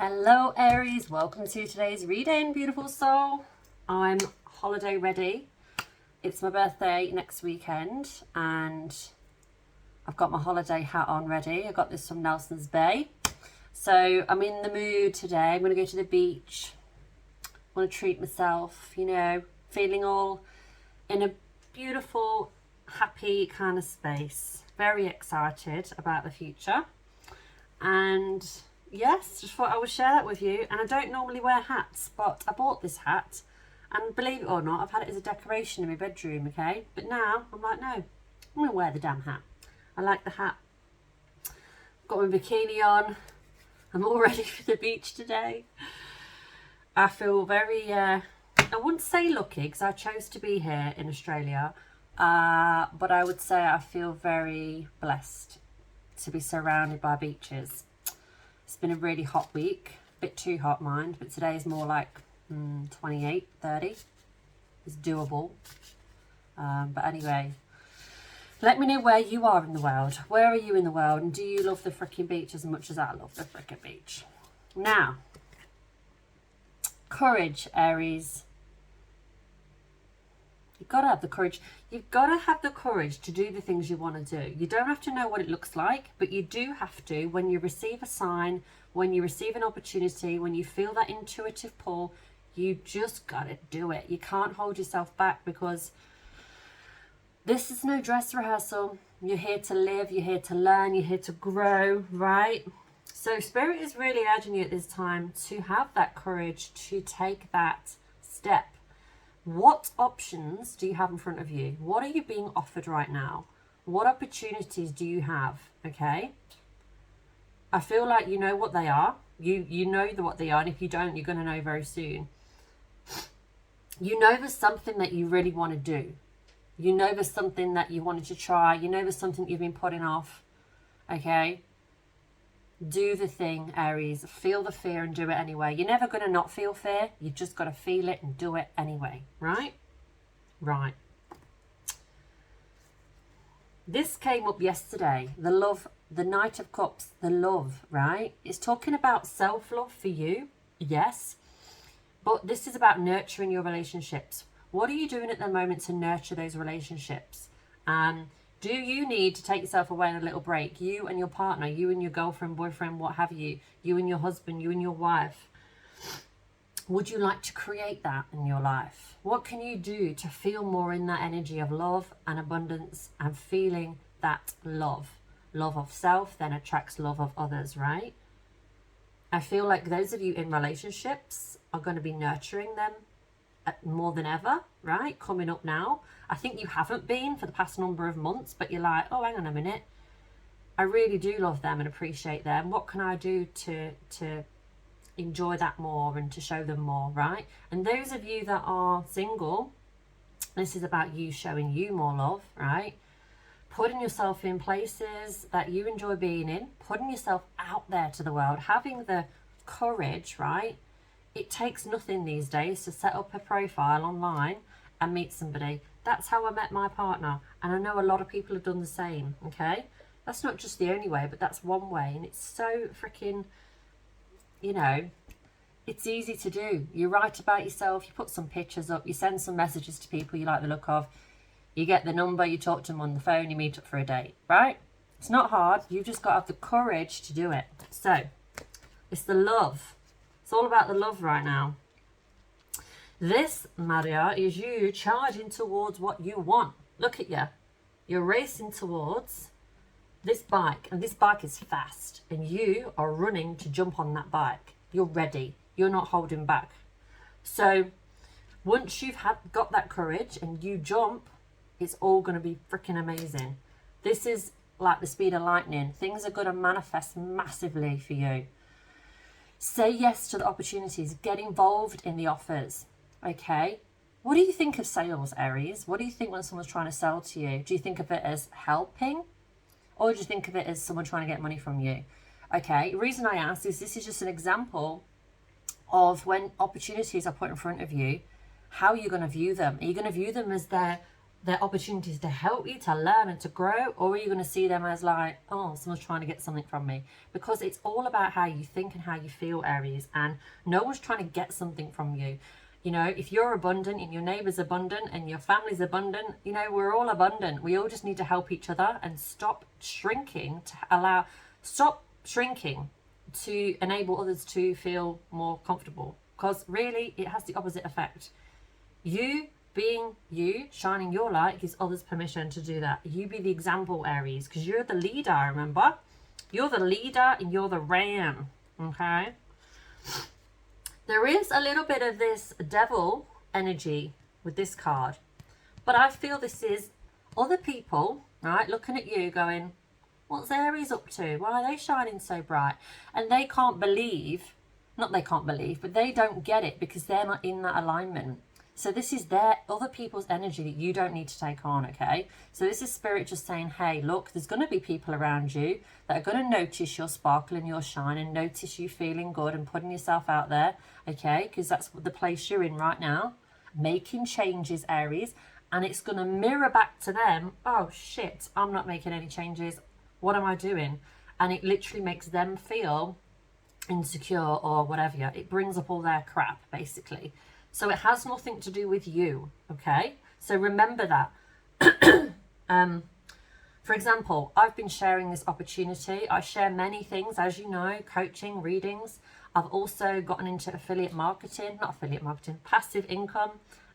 Hello Aries, welcome to today's reading, beautiful soul. I'm holiday ready. It's my birthday next weekend and I've got my holiday hat on ready. I got this from Nelson's Bay. So I'm in the mood today. I'm going to go to the beach. I want to treat myself, feeling all in a beautiful, happy kind of space. Very excited about the future. And yes, just thought I would share that with you. And I don't normally wear hats, but I bought this hat. And believe it or not, I've had it as a decoration in my bedroom, okay? But now, I'm like, no, I'm going to wear the damn hat. I like the hat. Got my bikini on. I'm all ready for the beach today. I feel very, I wouldn't say lucky because I chose to be here in Australia. But I would say I feel very blessed to be surrounded by beaches. It's been a really hot week, a bit too hot, mind, but today is more like 28, 30. It's doable. But anyway, let me know where you are in the world. Where are you in the world? And do you love the freaking beach as much as I love the freaking beach? Now, courage, Aries. You've got to have the courage. You've got to have the courage to do the things you want to do. You don't have to know what it looks like, but you do have to. When you receive a sign, when you receive an opportunity, when you feel that intuitive pull, you just got to do it. You can't hold yourself back because this is no dress rehearsal. You're here to live. You're here to learn. You're here to grow, right? So Spirit is really urging you at this time to have that courage to take that step. What options do you have in front of you? What are you being offered right now? What opportunities do you have? Okay. I feel like you know what they are. You know what they are. And if you don't, you're going to know very soon. You know there's something that you really want to do. You know there's something that you wanted to try. You know there's something you've been putting off. Okay. Do the thing, Aries. Feel the fear and do it anyway. You're never going to not feel fear. You've just got to feel it and do it anyway. Right? Right. This came up yesterday. The love, the Knight of Cups, the love, right? It's talking about self-love for you. Yes. But this is about nurturing your relationships. What are you doing at the moment to nurture those relationships? Do you need to take yourself away on a little break? You and your partner, you and your girlfriend, boyfriend, what have you, you and your husband, you and your wife. Would you like to create that in your life? What can you do to feel more in that energy of love and abundance and feeling that love? Love of self then attracts love of others, right? I feel like those of you in relationships are going to be nurturing them more than ever, right? Coming up now. I think you haven't been for the past number of months, but you're like, oh, hang on a minute. I really do love them and appreciate them. What can I do to enjoy that more and to show them more, right? And those of you that are single, this is about you showing you more love, right? Putting yourself in places that you enjoy being in, putting yourself out there to the world, having the courage, right? It takes nothing these days to set up a profile online and meet somebody. That's how I met my partner. And I know a lot of people have done the same, okay? That's not just the only way, but that's one way. And it's so freaking, it's easy to do. You write about yourself, you put some pictures up, you send some messages to people you like the look of, you get the number, you talk to them on the phone, you meet up for a date, right? It's not hard. You've just got to have the courage to do it. So, it's the love. It's all about the love right now. This, Maria, is you charging towards what you want. Look at you. You're racing towards this bike, and this bike is fast, and you are running to jump on that bike. You're ready. You're not holding back. So once you've got that courage and you jump, it's all going to be freaking amazing. This is like the speed of lightning. Things are going to manifest massively for you. Say yes to the opportunities. Get involved in the offers. Okay. What do you think of sales, Aries? What do you think when someone's trying to sell to you? Do you think of it as helping? Or do you think of it as someone trying to get money from you? Okay. The reason I ask is this is just an example of when opportunities are put in front of you, how you're going to view them. Are you going to view them as they're they're opportunities to help you, to learn and to grow? Or are you going to see them as like, oh, someone's trying to get something from me? Because it's all about how you think and how you feel, Aries, and no one's trying to get something from you. You know, if you're abundant and your neighbour's abundant and your family's abundant, you know, we're all abundant. We all just need to help each other and stop shrinking to enable others to feel more comfortable. Because really, it has the opposite effect. You being you, shining your light, gives others permission to do that. You be the example, Aries, because you're the leader, remember? You're the leader and you're the ram, okay? There is a little bit of this devil energy with this card. But I feel this is other people, right, looking at you going, what's Aries up to? Why are they shining so bright? And they can't believe, not they can't believe, but they don't get it because they're not in that alignment. So this is their other people's energy that you don't need to take on, okay? So this is Spirit just saying, hey, look, there's going to be people around you that are going to notice your sparkle and your shine and notice you feeling good and putting yourself out there, okay? Because that's the place you're in right now, making changes, Aries, and it's going to mirror back to them, oh, shit, I'm not making any changes. What am I doing? And it literally makes them feel insecure or whatever. It brings up all their crap, basically. So it has nothing to do with you, okay? So remember that. For example, I've been sharing this opportunity. I share many things, as you know, coaching, readings. I've also gotten into affiliate marketing, not affiliate marketing, passive income.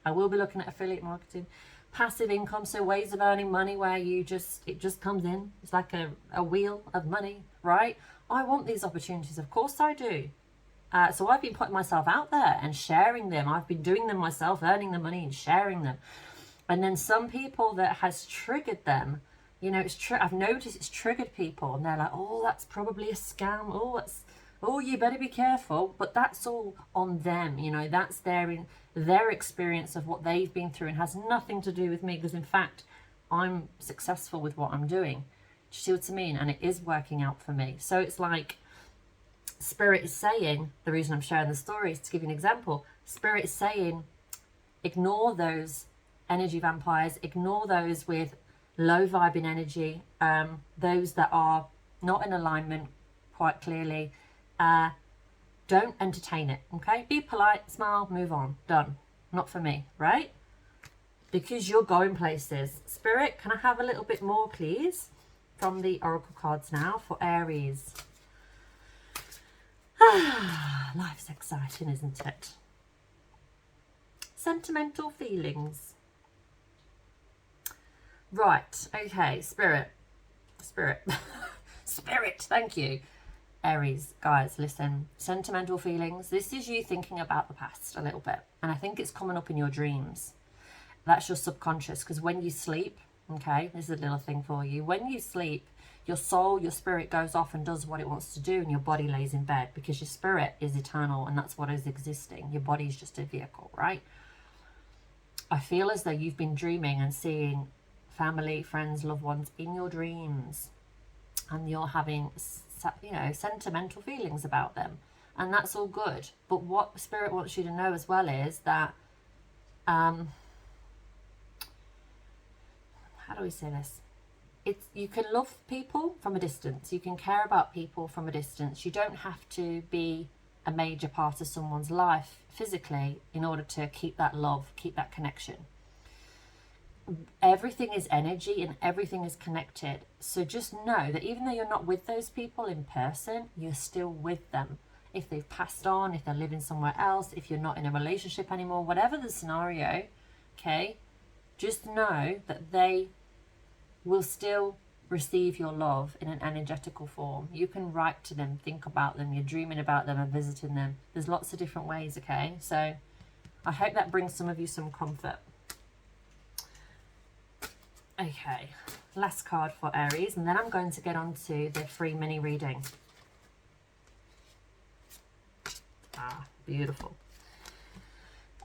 I will be looking at affiliate marketing. Passive income, so ways of earning money where it just comes in. It's like a wheel of money, right? I want these opportunities, of course I do. So I've been putting myself out there and sharing them. I've been doing them myself, earning the money and sharing them. And then some people that has triggered them, you know, I've noticed it's triggered people, and they're like, oh, that's probably a scam. Oh, you better be careful. But that's all on them, you know, that's their experience of what they've been through and has nothing to do with me, because in fact, I'm successful with what I'm doing. Do you see what I mean? And it is working out for me. So it's like, Spirit is saying, the reason I'm sharing the story is to give you an example. Spirit is saying, ignore those energy vampires, ignore those with low vibing energy, those that are not in alignment quite clearly. Don't entertain it, okay? Be polite, smile, move on, done. Not for me, right? Because you're going places. Spirit, can I have a little bit more, please? From the Oracle cards now for Aries. Life's exciting, isn't it? Sentimental feelings. Right, okay, Spirit, thank you. Aries, guys, listen, sentimental feelings. This is you thinking about the past a little bit. And I think it's coming up in your dreams. That's your subconscious, because when you sleep, okay, this is a little thing for you. When you sleep, your soul, your spirit goes off and does what it wants to do, and your body lays in bed, because your spirit is eternal and that's what is existing. Your body is just a vehicle, right? I feel as though you've been dreaming and seeing family, friends, loved ones in your dreams, and you're having, you know, sentimental feelings about them, and that's all good. But what Spirit wants you to know as well is that, how do we say this? You can love people from a distance. You can care about people from a distance. You don't have to be a major part of someone's life physically in order to keep that love, keep that connection. Everything is energy and everything is connected. So just know that even though you're not with those people in person, you're still with them. If they've passed on, if they're living somewhere else, if you're not in a relationship anymore, whatever the scenario, okay, just know that they will still receive your love in an energetical form. You can write to them, think about them, you're dreaming about them and visiting them. There's lots of different ways, okay? So I hope that brings some of you some comfort. Okay, last card for Aries, and then I'm going to get on to the free mini reading. Ah, beautiful.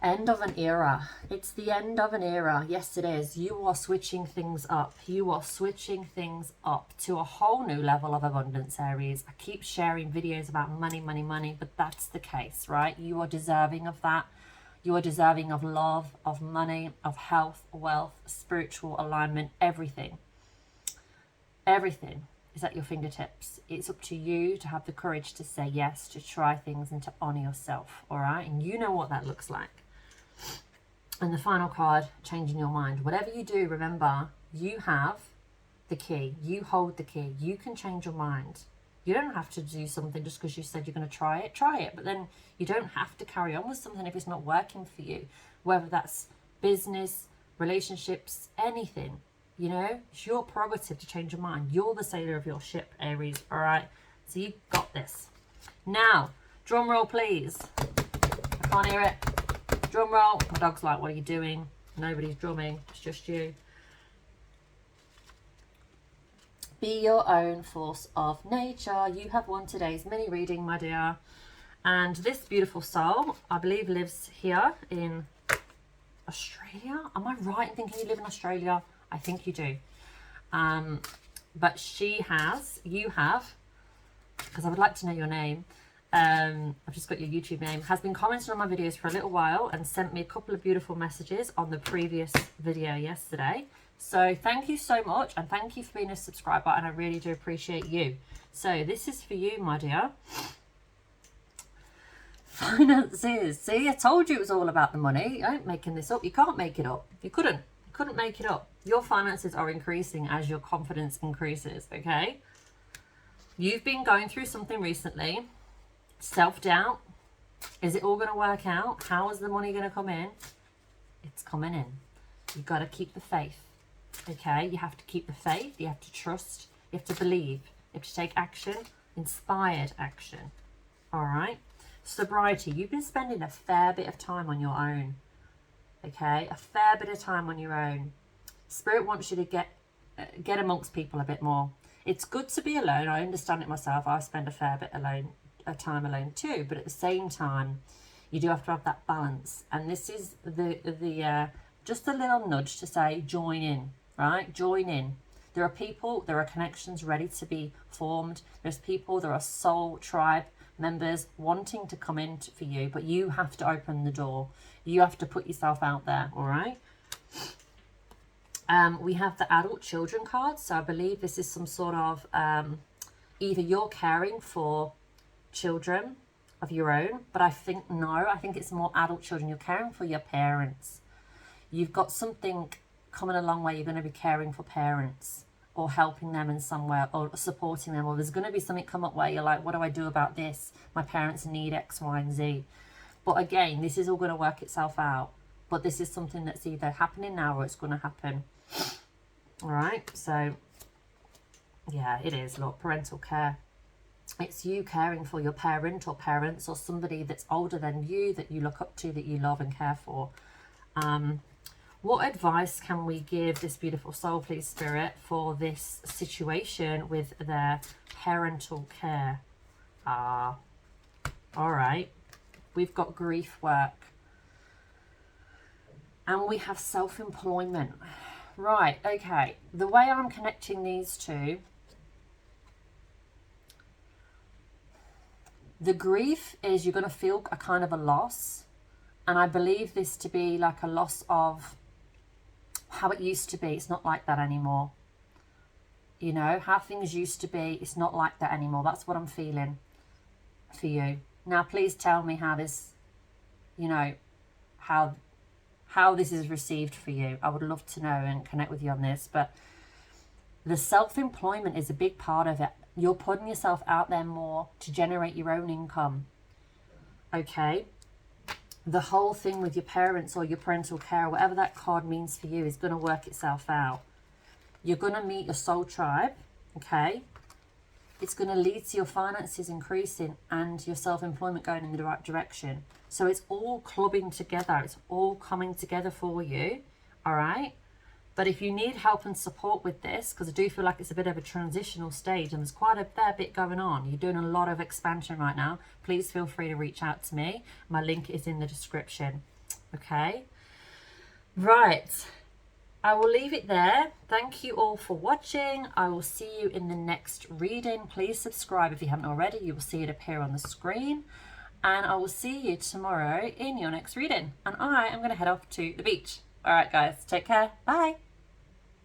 End of an era. It's the end of an era. Yes, it is. You are switching things up. You are switching things up to a whole new level of abundance, Aries. I keep sharing videos about money, money, money, but that's the case, right? You are deserving of that. You are deserving of love, of money, of health, wealth, spiritual alignment, everything. Everything is at your fingertips. It's up to you to have the courage to say yes, to try things and to honor yourself, all right? And you know what that looks like. And the final card, changing your mind. Whatever you do, remember, you have the key. You hold the key. You can change your mind. You don't have to do something just because you said you're going to try it. Try it. But then you don't have to carry on with something if it's not working for you. Whether that's business, relationships, anything. You know, it's your prerogative to change your mind. You're the sailor of your ship, Aries. All right. So you got this. Now, drum roll, please. I can't hear it. Drum roll. My dog's like, what are you doing? Nobody's drumming. It's just you. Be your own force of nature. You have won today's mini reading, my dear. And this beautiful soul, I believe, lives here in Australia. Am I right in thinking you live in Australia? I think you do. But you have, because I would like to know your name. I've just got your YouTube name. Has been commenting on my videos for a little while and sent me a couple of beautiful messages on the previous video yesterday. So thank you so much, and thank you for being a subscriber, and I really do appreciate you. So this is for you, my dear. Finances. See, I told you it was all about the money. I ain't making this up. You can't make it up. You couldn't make it up. Your finances are increasing as your confidence increases, okay? You've been going through something recently. Self-doubt. Is it all going to work out? How is the money going to come in? It's coming in. You've got to keep the faith. Okay, you have to keep the faith, you have to trust, you have to believe, you have to take action, inspired action. All right. Sobriety. You've been spending a fair bit of time on your own. Okay, a fair bit of time on your own. Spirit wants you to get amongst people a bit more. It's good to be alone. I understand it myself. I spend a fair bit of time alone too. But at the same time, you do have to have that balance. And this is the just a little nudge to say, join in. Right? Join in. There are people, there are connections ready to be formed. There's people, there are soul tribe members wanting to come in for you, but you have to open the door. You have to put yourself out there, all right? We have the adult children card. So I believe this is some sort of, either you're caring for children of your own, but I think it's more adult children. You're caring for your parents. You've got something coming along where you're going to be caring for parents or helping them in some way or supporting them, or there's going to be something come up where you're like, what do I do about this? My parents need X, Y, and Z. But again, this is all going to work itself out. But this is something that's either happening now or it's going to happen. All right. So yeah, it is. Look, parental care. It's you caring for your parent or parents or somebody that's older than you that you look up to, that you love and care for. What advice can we give this beautiful soul, please, Spirit, for this situation with their parental care? All right. We've got grief work. And we have self-employment. Right, okay. The way I'm connecting these two, the grief is you're going to feel a kind of a loss. And I believe this to be like a loss of how it used to be. It's not like that anymore. You know, how things used to be, it's not like that anymore. That's what I'm feeling for you. Now, please tell me how this, you know, how this is received for you. I would love to know and connect with you on this. But the self-employment is a big part of it. You're putting yourself out there more to generate your own income. Okay? The whole thing with your parents or your parental care, whatever that card means for you, is going to work itself out. You're going to meet your soul tribe, okay? It's going to lead to your finances increasing and your self-employment going in the right direction. So it's all clubbing together. It's all coming together for you, all right? But if you need help and support with this, because I do feel like it's a bit of a transitional stage and there's quite a fair bit going on. You're doing a lot of expansion right now. Please feel free to reach out to me. My link is in the description. Okay. Right. I will leave it there. Thank you all for watching. I will see you in the next reading. Please subscribe if you haven't already. You will see it appear on the screen. and I will see you tomorrow in your next reading. And I am going to head off to the beach. All right, guys, take care. Bye.